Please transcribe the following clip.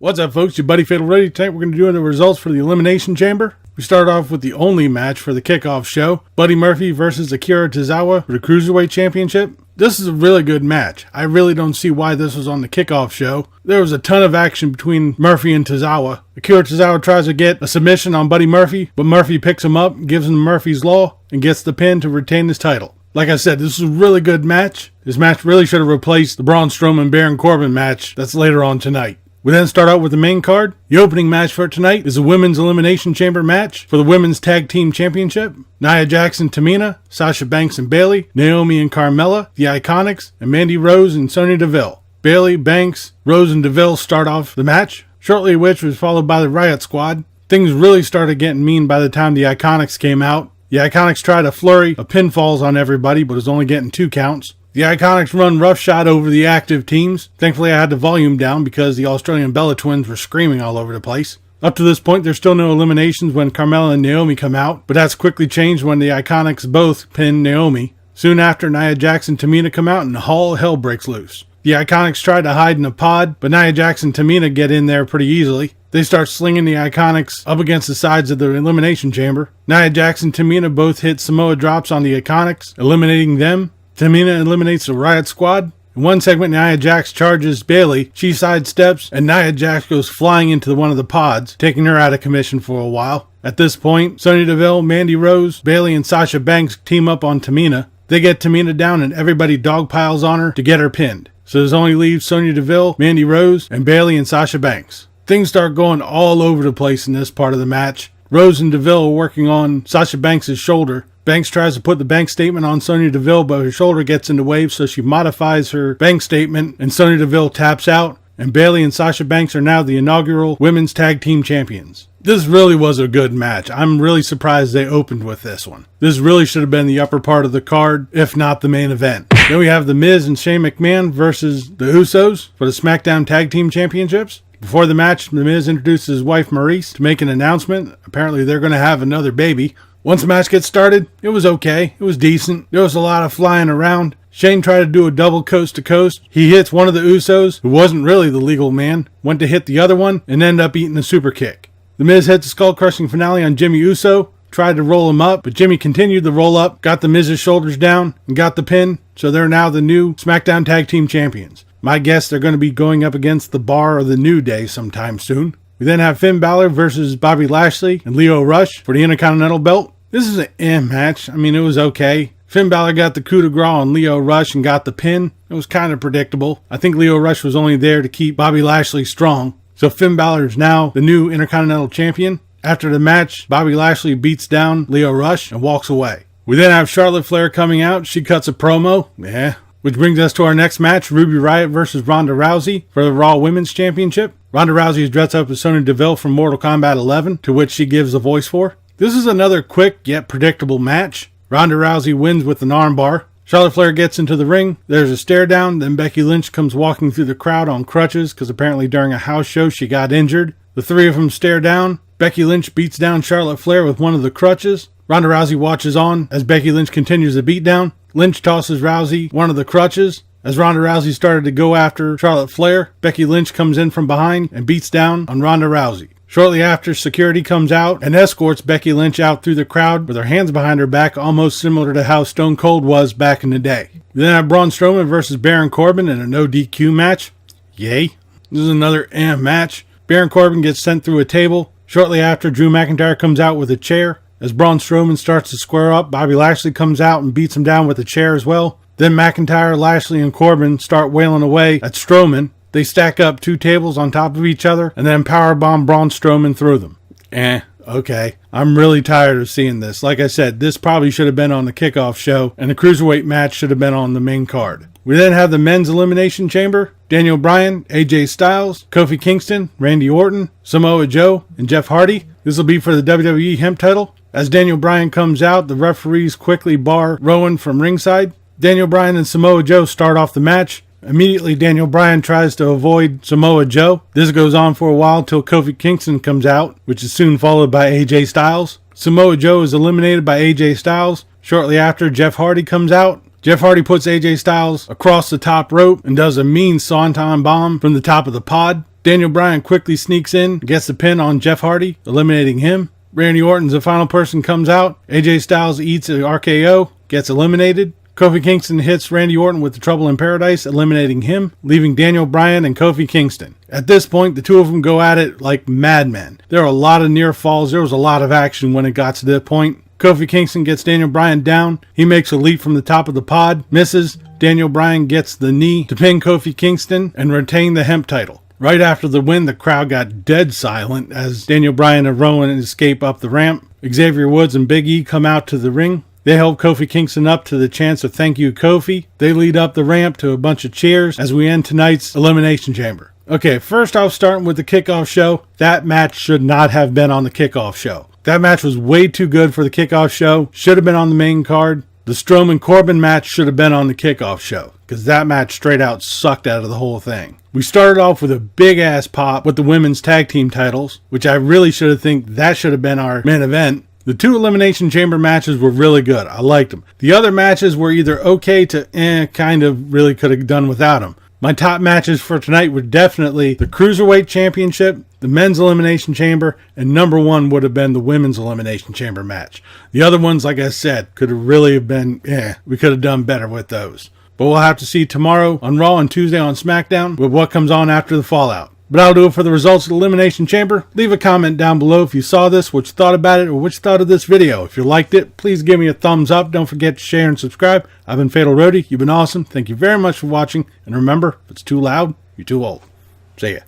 What's up, folks? Your buddy Fatalroadie. Tonight we're going to do the results for the Elimination Chamber. We start off with the only match for the kickoff show. Buddy Murphy versus Akira Tozawa for the Cruiserweight Championship. This is a really good match. I really don't see why this was on the kickoff show. There was a ton of action between Murphy and Tozawa. Akira Tozawa tries to get a submission on Buddy Murphy, but Murphy picks him up, gives him Murphy's Law, and gets the pin to retain his title. Like I said, this is a really good match. This match really should have replaced the Braun Strowman-Baron Corbin match that's later on tonight. We then start out with the main card. The opening match for tonight is a Women's Elimination Chamber match for the Women's Tag Team Championship. Nia Jax and Tamina, Sasha Banks and Bayley, Naomi and Carmella, the Iconics, and Mandy Rose and Sonya Deville. Bayley, Banks, Rose, and Deville start off the match, shortly which was followed by the Riot Squad. Things really started getting mean by the time the Iconics came out. The Iconics tried a flurry of pinfalls on everybody, but was only getting 2 counts. The Iconics run roughshod over the active teams. Thankfully, I had the volume down because the Australian Bella Twins were screaming all over the place. Up to this point, there's still no eliminations when Carmella and Naomi come out, but that's quickly changed when the Iconics both pin Naomi. Soon after, Nia Jax and Tamina come out and all hell breaks loose. The Iconics try to hide in a pod, but Nia Jax and Tamina get in there pretty easily. They start slinging the Iconics up against the sides of the Elimination Chamber. Nia Jax and Tamina both hit Samoa drops on the Iconics, eliminating them. Tamina eliminates the Riot Squad. In one segment, Nia Jax charges Bayley. She sidesteps, and Nia Jax goes flying into one of the pods, taking her out of commission for a while. At this point, Sonya Deville, Mandy Rose, Bayley, and Sasha Banks team up on Tamina. They get Tamina down, and everybody dogpiles on her to get her pinned. So this only leaves Sonya Deville, Mandy Rose, and Bayley and Sasha Banks. Things start going all over the place in this part of the match. Rose and Deville are working on Sasha Banks' shoulder. Banks tries to put the bank statement on Sonya Deville, but her shoulder gets in the way, so she modifies her bank statement, and Sonya Deville taps out, and Bayley and Sasha Banks are now the inaugural Women's Tag Team Champions. This really was a good match. I'm really surprised they opened with this one. This really should have been the upper part of the card, if not the main event. Then we have The Miz and Shane McMahon versus the Usos for the SmackDown Tag Team Championships. Before the match, The Miz introduces his wife Maurice to make an announcement. Apparently they're going to have another baby. Once the match gets started, it was okay. It was decent. There was a lot of flying around. Shane tried to do a double coast to coast. He hits one of the Usos, who wasn't really the legal man, went to hit the other one, and ended up eating a super kick. The Miz hits a skull-crushing finale on Jimmy Uso, tried to roll him up, but Jimmy continued the roll up, got the Miz's shoulders down, and got the pin, so they're now the new SmackDown Tag Team Champions. My guess they're going to be going up against the Bar or the New Day sometime soon. We then have Finn Balor versus Bobby Lashley and Lio Rush for the Intercontinental Belt. This is an match. I mean, it was okay. Finn Balor got the coup de grace on Lio Rush and got the pin. It was kind of predictable. I think Lio Rush was only there to keep Bobby Lashley strong. So Finn Balor is now the new Intercontinental Champion. After the match, Bobby Lashley beats down Lio Rush and walks away. We then have Charlotte Flair coming out. She cuts a promo. Which brings us to our next match, Ruby Riott versus Ronda Rousey for the Raw Women's Championship. Ronda Rousey is dressed up as Sonya Deville from Mortal Kombat 11, to which she gives the voice for. This is another quick yet predictable match. Ronda Rousey wins with an armbar. Charlotte Flair gets into the ring. There's a stare down. Then Becky Lynch comes walking through the crowd on crutches because apparently during a house show she got injured. The three of them stare down. Becky Lynch beats down Charlotte Flair with one of the crutches. Ronda Rousey watches on as Becky Lynch continues the beatdown. Lynch tosses Rousey one of the crutches. As Ronda Rousey started to go after Charlotte Flair, Becky Lynch comes in from behind and beats down on Ronda Rousey. Shortly after, security comes out and escorts Becky Lynch out through the crowd with her hands behind her back, almost similar to how Stone Cold was back in the day. We then have Braun Strowman versus Baron Corbin in a no DQ match. Yay. This is another match. Baron Corbin gets sent through a table. Shortly after, Drew McIntyre comes out with a chair. As Braun Strowman starts to square up, Bobby Lashley comes out and beats him down with a chair as well. Then McIntyre, Lashley, and Corbin start wailing away at Strowman. They stack up 2 tables on top of each other and then powerbomb Braun Strowman through them. Okay. I'm really tired of seeing this. Like I said, this probably should have been on the kickoff show, and the Cruiserweight match should have been on the main card. We then have the Men's Elimination Chamber. Daniel Bryan, AJ Styles, Kofi Kingston, Randy Orton, Samoa Joe, and Jeff Hardy. This will be for the WWE Hemp title. As Daniel Bryan comes out, the referees quickly bar Rowan from ringside. Daniel Bryan and Samoa Joe start off the match. Immediately, Daniel Bryan tries to avoid Samoa Joe. This goes on for a while till Kofi Kingston comes out, which is soon followed by AJ Styles. Samoa Joe is eliminated by AJ Styles. Shortly after, Jeff Hardy comes out. Jeff Hardy puts AJ Styles across the top rope and does a mean Swanton bomb from the top of the pod. Daniel Bryan quickly sneaks in, gets the pin on Jeff Hardy, eliminating him. Randy Orton's the final person comes out. AJ Styles eats an RKO, gets eliminated. Kofi Kingston hits Randy Orton with the Trouble in Paradise, eliminating him, leaving Daniel Bryan and Kofi Kingston. At this point, the two of them go at it like madmen. There are a lot of near falls. There was a lot of action when it got to that point. Kofi Kingston gets Daniel Bryan down. He makes a leap from the top of the pod, misses. Daniel Bryan gets the knee to pin Kofi Kingston and retain the hemp title. Right after the win, the crowd got dead silent as Daniel Bryan and Rowan escape up the ramp. Xavier Woods and Big E come out to the ring. They help Kofi Kingston up to the chance of thank you Kofi. They lead up the ramp to a bunch of cheers as we end tonight's Elimination Chamber. Okay, first off, starting with the kickoff show. That match should not have been on the kickoff show. That match was way too good for the kickoff show. Should have been on the main card. The Strowman-Corbin match should have been on the kickoff show, because that match straight out sucked out of the whole thing. We started off with a big-ass pop with the women's tag team titles, which I really should have think that should have been our main event. The two Elimination Chamber matches were really good. I liked them. The other matches were either okay to kind of really could have done without them. My top matches for tonight were definitely the Cruiserweight Championship, the Men's Elimination Chamber, and number one would have been the Women's Elimination Chamber match. The other ones, like I said, could have really have been, we could have done better with those. But we'll have to see tomorrow on Raw and Tuesday on SmackDown with what comes on after the Fallout. But I'll do it for the results of the Elimination Chamber. Leave a comment down below if you saw this, what you thought about it, or what you thought of this video. If you liked it, please give me a thumbs up. Don't forget to share and subscribe. I've been Fatalroadie. You've been awesome. Thank you very much for watching. And remember, if it's too loud, you're too old. See ya.